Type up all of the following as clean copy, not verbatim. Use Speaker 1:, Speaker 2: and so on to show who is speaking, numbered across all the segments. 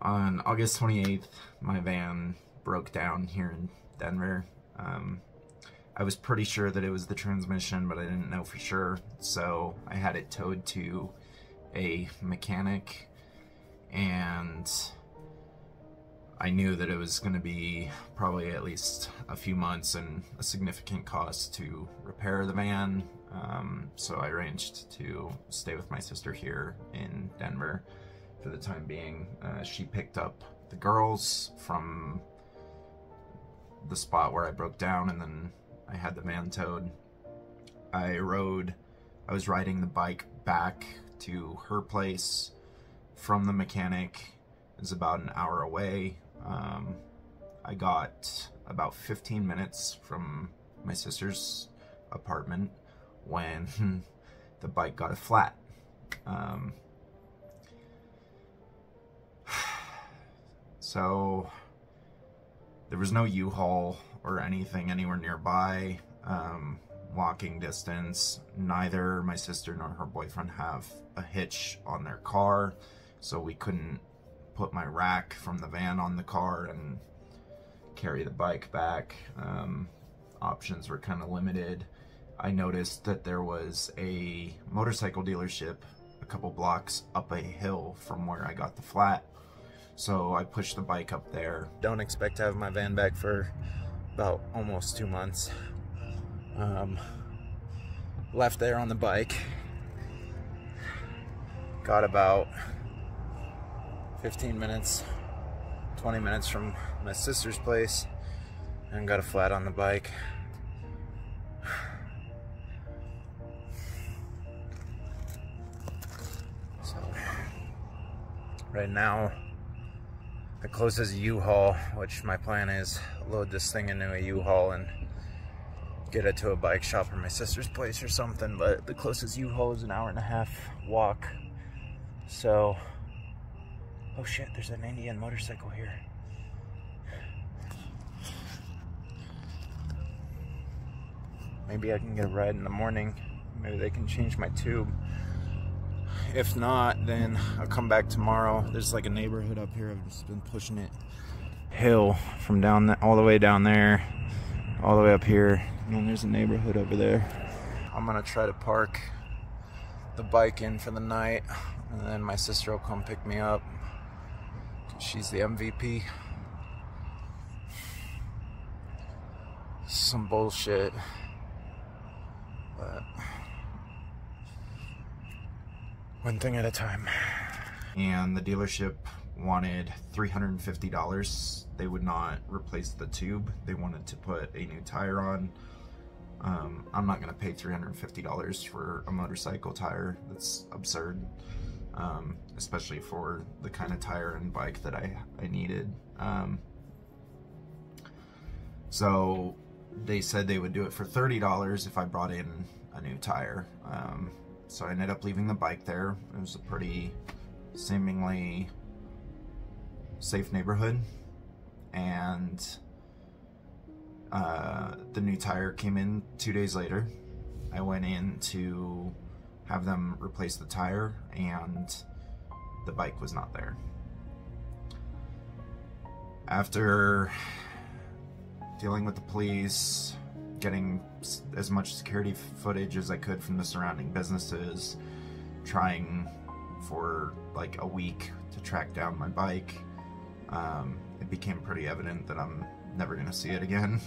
Speaker 1: On August 28th, my van broke down here in Denver. I was pretty sure that it was the transmission, but I didn't know for sure, so I had it towed to a mechanic, and I knew that it was going to be probably at least a few months and a significant cost to repair the van, so I arranged to stay with my sister here in Denver for the time being. She picked up the girls from the spot where I broke down, and then I had the van towed. I was riding the bike back to her place from the mechanic. It was about an hour away. I got about 15 minutes from my sister's apartment when the bike got a flat. So there was no U-Haul or anything anywhere nearby, walking distance. Neither my sister nor her boyfriend have a hitch on their car, so we couldn't put my rack from the van on the car and carry the bike back. Options were kind of limited. I noticed that there was a motorcycle dealership a couple blocks up a hill from where I got the flat, so I pushed the bike up there. Don't expect to have my van back for about almost 2 months. Left there on the bike. Got about 15 minutes, 20 minutes from my sister's place, and got a flat on the bike. So right now, the closest U-Haul, which my plan is load this thing into a U-Haul and get it to a bike shop or my sister's place or something, but the closest U-Haul is an hour-and-a-half walk. So, oh shit, there's an Indian motorcycle here. Maybe I can get a ride in the morning. Maybe they can change my tube. If not, then I'll come back tomorrow. There's like a neighborhood up here. I've just been pushing it hill from down there, all the way down there, all the way up here. And then there's a neighborhood over there. I'm gonna try to park the bike in for the night, and then my sister will come pick me up. She's the MVP. Some bullshit, but one thing at a time. And the dealership wanted $350. They would not replace the tube. They wanted to put a new tire on. I'm not gonna pay $350 for a motorcycle tire. That's absurd, especially for the kind of tire and bike that I needed. So they said they would do it for $30 if I brought in a new tire. So I ended up leaving the bike there. It was a pretty seemingly safe neighborhood, and the new tire came in 2 days later. I went in to have them replace the tire, and the bike was not there. After dealing with the police, getting as much security footage as I could from the surrounding businesses, trying for like a week to track down my bike, it became pretty evident that I'm never gonna see it again.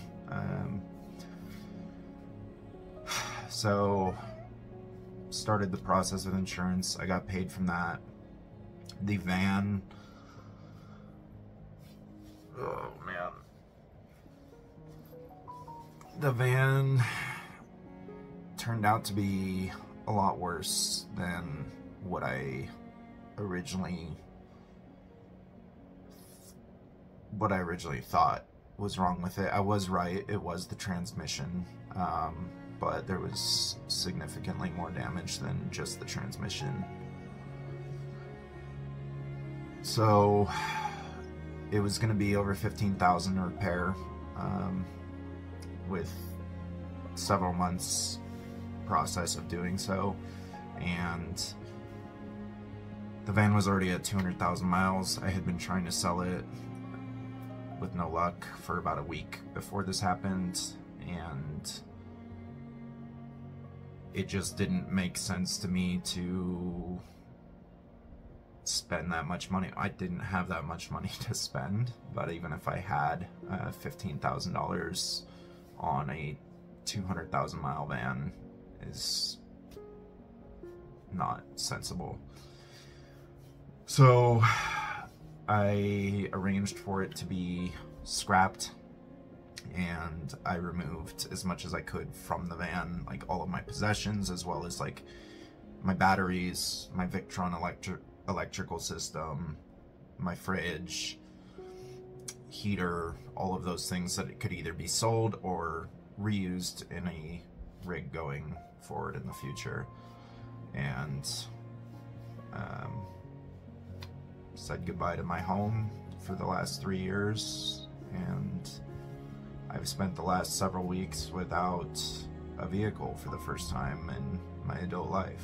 Speaker 1: So started the process with insurance. I got paid from that. The van, oh man, the van turned out to be a lot worse than what I originally thought was wrong with it. I was right, it was the transmission, but there was significantly more damage than just the transmission. So it was going to be over $15,000 to repair, with several months process of doing so, and The van was already at 200,000 miles. I had been trying to sell it with no luck for about a week before this happened, and it just didn't make sense to me to spend that much money. I didn't have that much money to spend, but even if I had $15,000 on a 200,000 mile van is not sensible. So I arranged for it to be scrapped, and I removed as much as I could from the van, like all of my possessions, as well as like my batteries, my Victron electrical system, my fridge, heater, all of those things that it could either be sold or reused in a rig going forward in the future. And said goodbye to my home for the last 3 years, and I've spent the last several weeks without a vehicle for the first time in my adult life.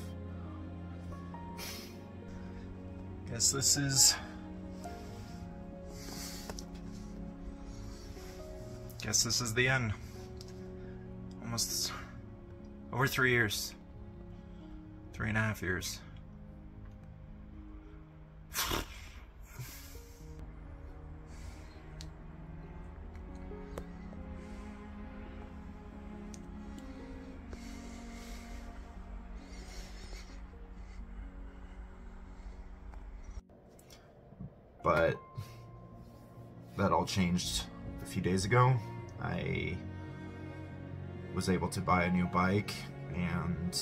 Speaker 1: Guess this is the end. Almost over 3 years. 3.5 years. But that all changed a few days ago. I was able to buy a new bike and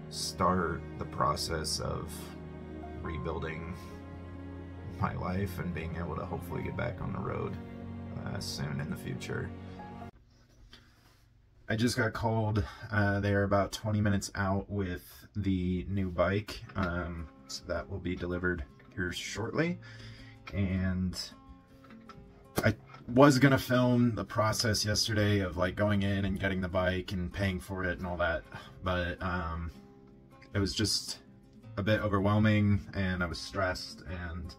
Speaker 1: start the process of rebuilding my life and being able to hopefully get back on the road soon in the future. I just got called. They're about 20 minutes out with the new bike, so that will be delivered here shortly. And I was gonna film the process yesterday of like going in and getting the bike and paying for it and all that, but it was just a bit overwhelming, and I was stressed, and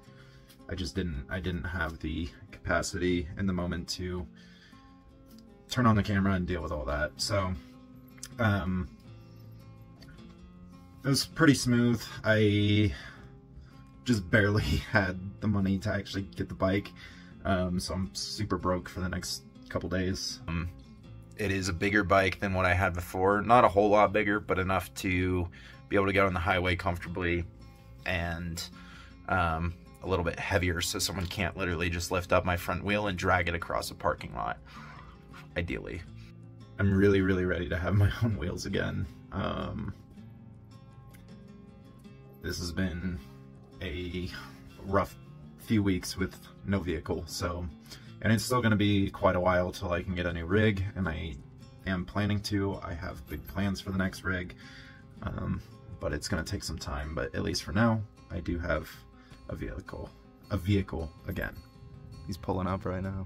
Speaker 1: I didn't have the capacity in the moment to turn on the camera and deal with all that. So it was pretty smooth. I just barely had the money to actually get the bike, so I'm super broke for the next couple days. It is a bigger bike than what I had before. Not a whole lot bigger, but enough to be able to get on the highway comfortably, and a little bit heavier so someone can't literally just lift up my front wheel and drag it across a parking lot, ideally. I'm really ready to have my own wheels again. This has been a rough few weeks with no vehicle, so, and it's still going to be quite a while till I can get a new rig, and I am planning to. I have big plans for the next rig, but it's going to take some time. But at least for now, I do have a vehicle again. He's pulling up right now.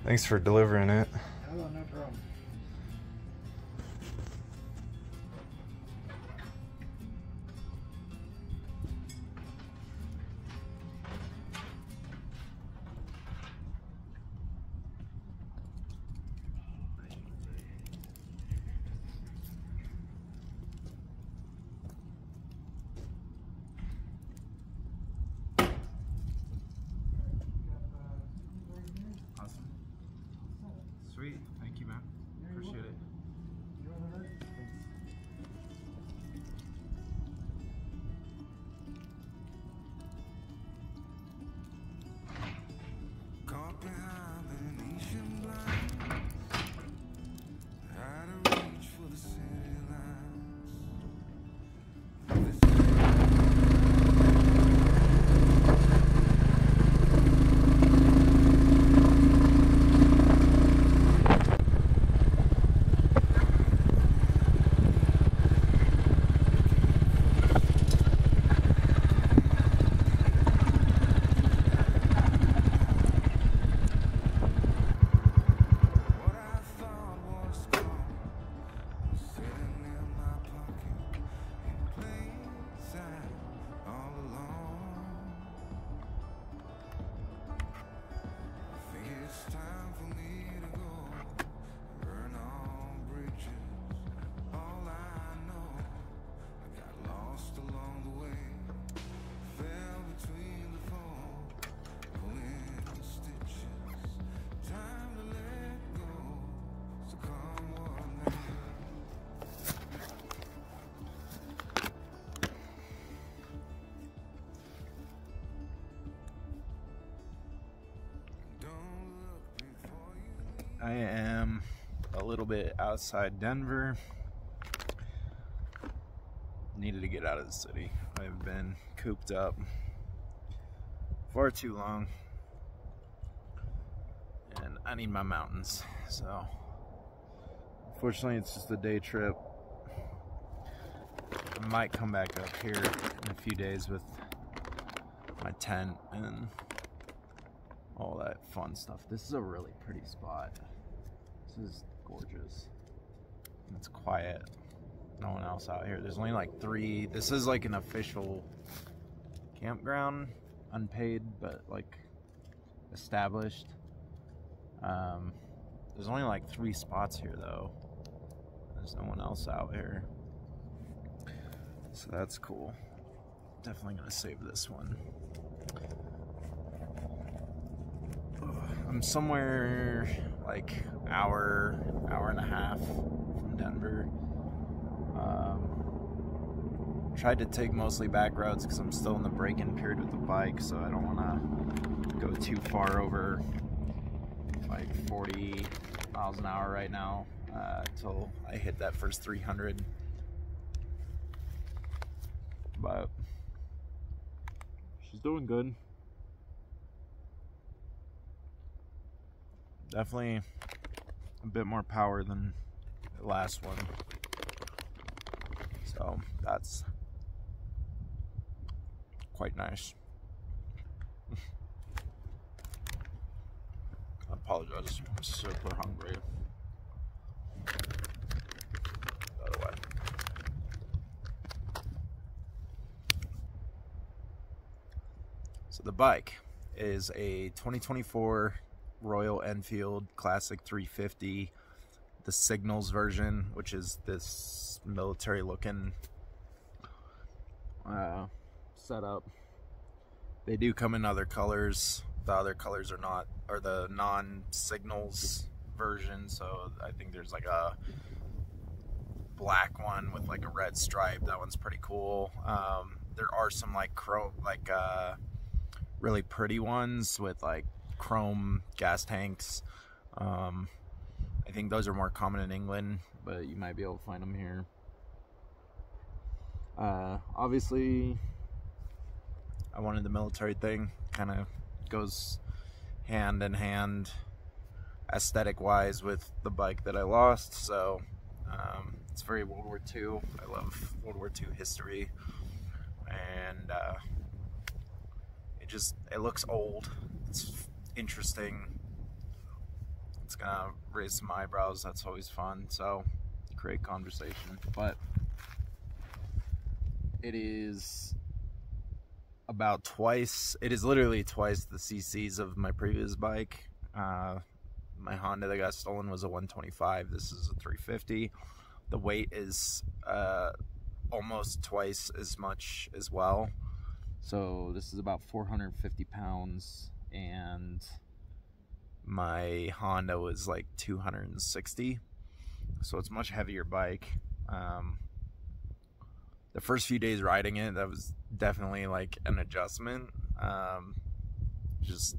Speaker 1: Thanks for delivering it.
Speaker 2: Oh, no problem.
Speaker 1: Awesome. Sweet. I am a little bit outside Denver. Needed to get out of the city. I've been cooped up far too long, and I need my mountains. So unfortunately it's just a day trip. I might come back up here in a few days with my tent and all that fun stuff. This is a really pretty spot. This is gorgeous. It's quiet. No one else out here. There's only like 3. This is like an official campground, unpaid, but like established. There's only like 3 spots here though. There's no one else out here, so that's cool. Definitely gonna save this one. I'm somewhere like hour and a half from Denver. Tried to take mostly back roads because I'm still in the break-in period with the bike, so I don't want to go too far over like 40 miles an hour right now until I hit that first 300. But she's doing good. Definitely a bit more power than the last one. So that's quite nice. I apologize, I'm super hungry. By the way. So the bike is a 2024 Royal Enfield Classic 350, the Signals version, which is this military looking setup. They do come in other colors. The other colors are the non-Signals version, so I think there's like a black one with like a red stripe. That one's pretty cool. There are some like really pretty ones with like chrome gas tanks. I think those are more common in England, but you might be able to find them here. Obviously I wanted the military thing. Kind of goes hand in hand aesthetic wise with the bike that I lost, so it's very World War II. I love World War II history, and it looks old. It's interesting. It's gonna raise some eyebrows. That's always fun. So create conversation. But it is about twice. It is literally twice the CCs of my previous bike. My Honda that got stolen was a 125. This is a 350. The weight is almost twice as much as well. So this is about 450 pounds, and my Honda was like 260. So it's a much heavier bike. The first few days riding it, that was definitely like an adjustment. Just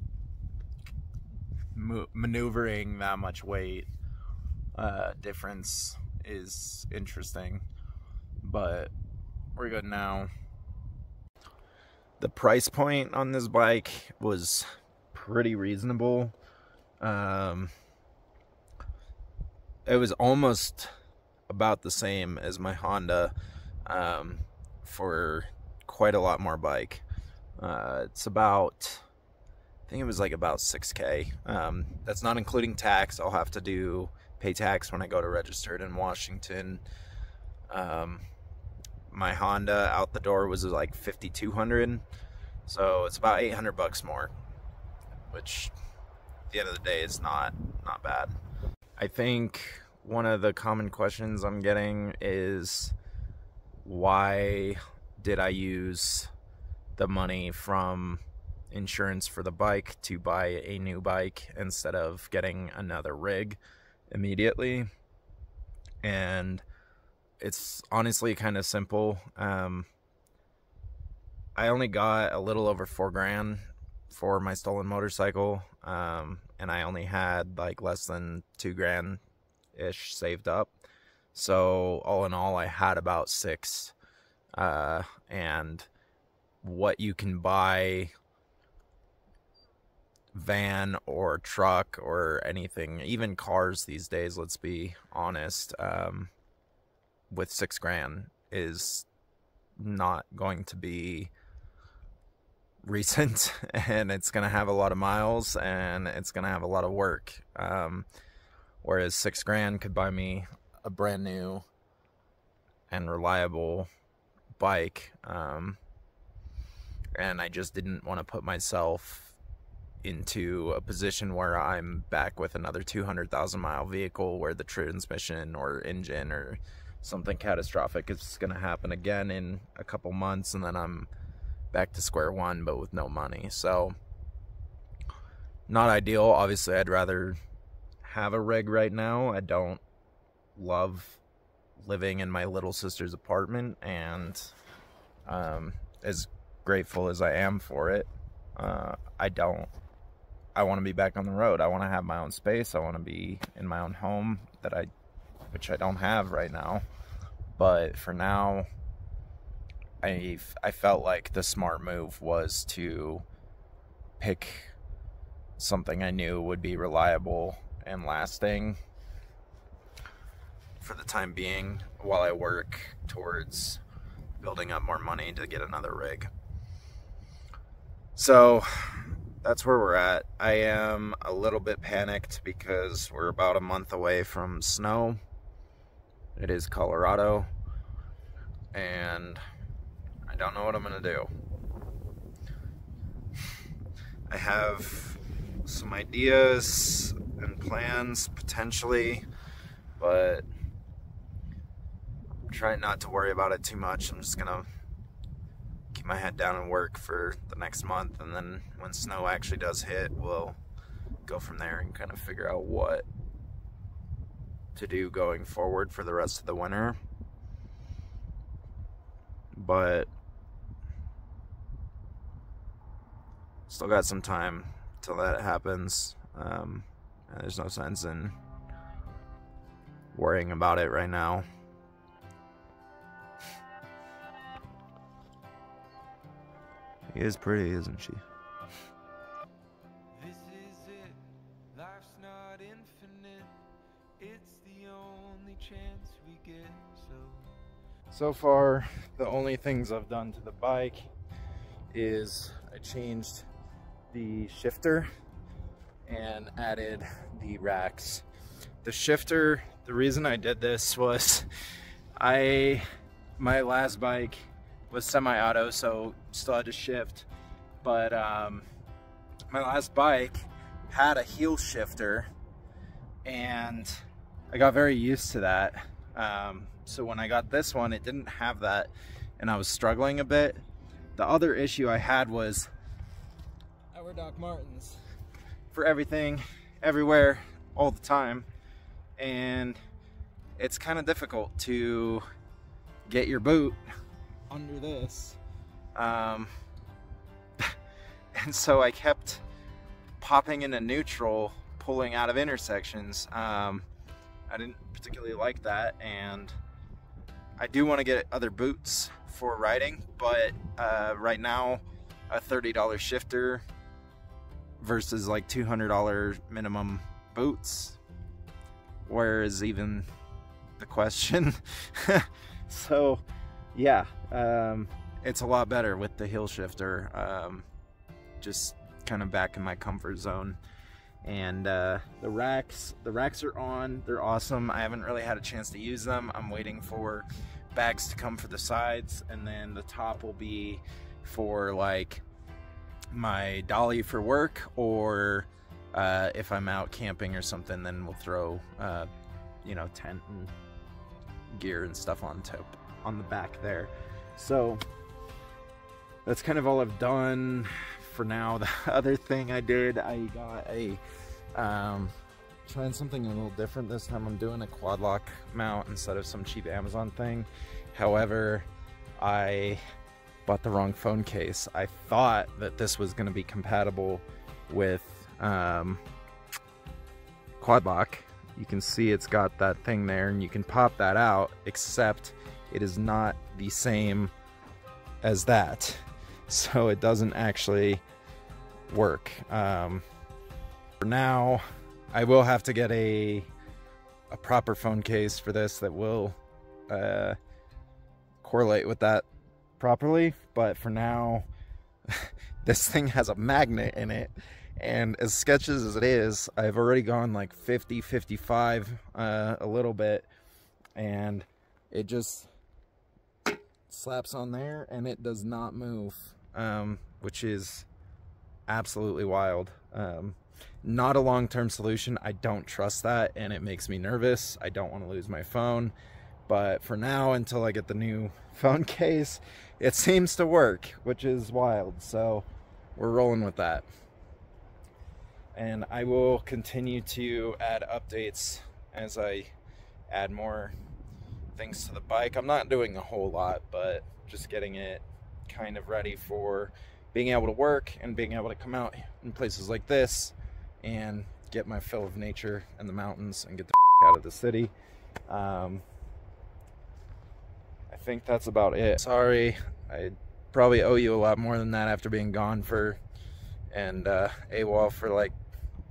Speaker 1: maneuvering that much weight difference is interesting, but we're good now. The price point on this bike was pretty reasonable. It was almost about the same as my Honda for quite a lot more bike. It's about, I think it was like about 6K. That's not including tax. I'll have to pay tax when I go to register it in Washington. My Honda out the door was like $5,200, so it's about $800 more, which at the end of the day is not bad. I think one of the common questions I'm getting is, why did I use the money from insurance for the bike to buy a new bike instead of getting another rig immediately? And it's honestly kind of simple. I only got a little over $4,000 for my stolen motorcycle. and I only had like less than $2,000-ish saved up. So all in all, I had about 6, and what you can buy, van or truck or anything, even cars these days, let's be honest, with $6,000 is not going to be recent, and it's going to have a lot of miles, and it's going to have a lot of work, whereas $6,000 could buy me a brand new and reliable bike, and I just didn't want to put myself into a position where I'm back with another 200,000 mile vehicle where the transmission or engine or something catastrophic is going to happen again in a couple months, and then I'm back to square one but with no money. So not ideal. Obviously I'd rather have a rig right now. I don't love living in my little sister's apartment, and as grateful as I am for it, I want to be back on the road. I want to have my own space. I want to be in my own home which I don't have right now. But for now, I felt like the smart move was to pick something I knew would be reliable and lasting for the time being, while I work towards building up more money to get another rig. So that's where we're at. I am a little bit panicked because we're about a month away from snow. It is Colorado, and I don't know what I'm gonna do. I have some ideas and plans potentially, but I'm trying not to worry about it too much. I'm just gonna keep my head down and work for the next month, and then when snow actually does hit, we'll go from there and kind of figure out what to do going forward for the rest of the winter. But still got some time till that happens. And there's no sense in worrying about it right now. She is pretty, isn't she?
Speaker 2: This is it. Life's not infinite. It's the only chance we get.
Speaker 1: So far, the only things I've done to the bike is I changed the shifter and added the racks. The shifter, the reason I did this was my last bike was semi-auto, so still had to shift, but my last bike had a heel shifter, and I got very used to that. So when I got this one, it didn't have that, and I was struggling a bit. The other issue I had was I wear Doc Martens for everything, everywhere, all the time, and it's kind of difficult to get your boot under this. And so I kept popping into neutral, pulling out of intersections. I didn't particularly like that, and I do want to get other boots for riding, but right now a $30 shifter versus like $200 minimum boots, where is even the question? So yeah, it's a lot better with the heel shifter, just kind of back in my comfort zone. And the racks are on. They're awesome. I haven't really had a chance to use them. I'm waiting for bags to come for the sides, and then the top will be for like my dolly for work, or if I'm out camping or something, then we'll throw you know, tent and gear and stuff on the back there. So that's kind of all I've done for now. The other thing I did, I got a trying something a little different this time. I'm doing a quad lock mount instead of some cheap Amazon thing. However, I bought the wrong phone case. I thought that this was going to be compatible with quad lock. You can see it's got that thing there, and you can pop that out, except it is not the same as that. So it doesn't actually work. For now, I will have to get a proper phone case for this that will correlate with that properly, but for now, this thing has a magnet in it, and as sketches as it is, I've already gone like 50, 55 a little bit, and it just slaps on there and it does not move, which is absolutely wild. Not a long-term solution. I don't trust that, and it makes me nervous. I don't want to lose my phone, but for now, until I get the new phone case, it seems to work, which is wild. So we're rolling with that, and I will continue to add updates as I add more things to the bike. I'm not doing a whole lot, but just getting it kind of ready for being able to work and being able to come out in places like this and get my fill of nature and the mountains and get the out of the city. I think that's about it. Sorry, I probably owe you a lot more than that after being gone for and AWOL for like,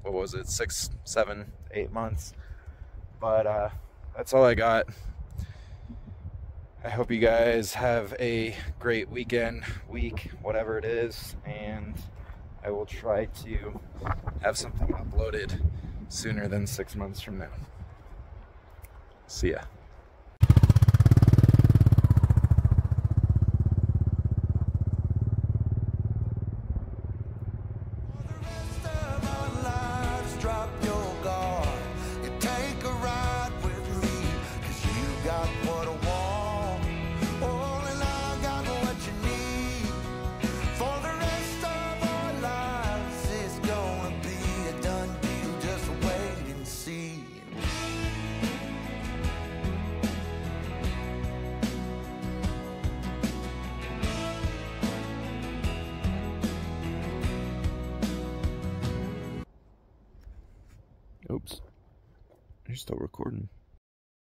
Speaker 1: what was it, 6, 7, 8 months. But that's all I got. I hope you guys have a great weekend, week, whatever it is, and I will try to have something uploaded sooner than 6 months from now. See ya. Oops, you're still recording.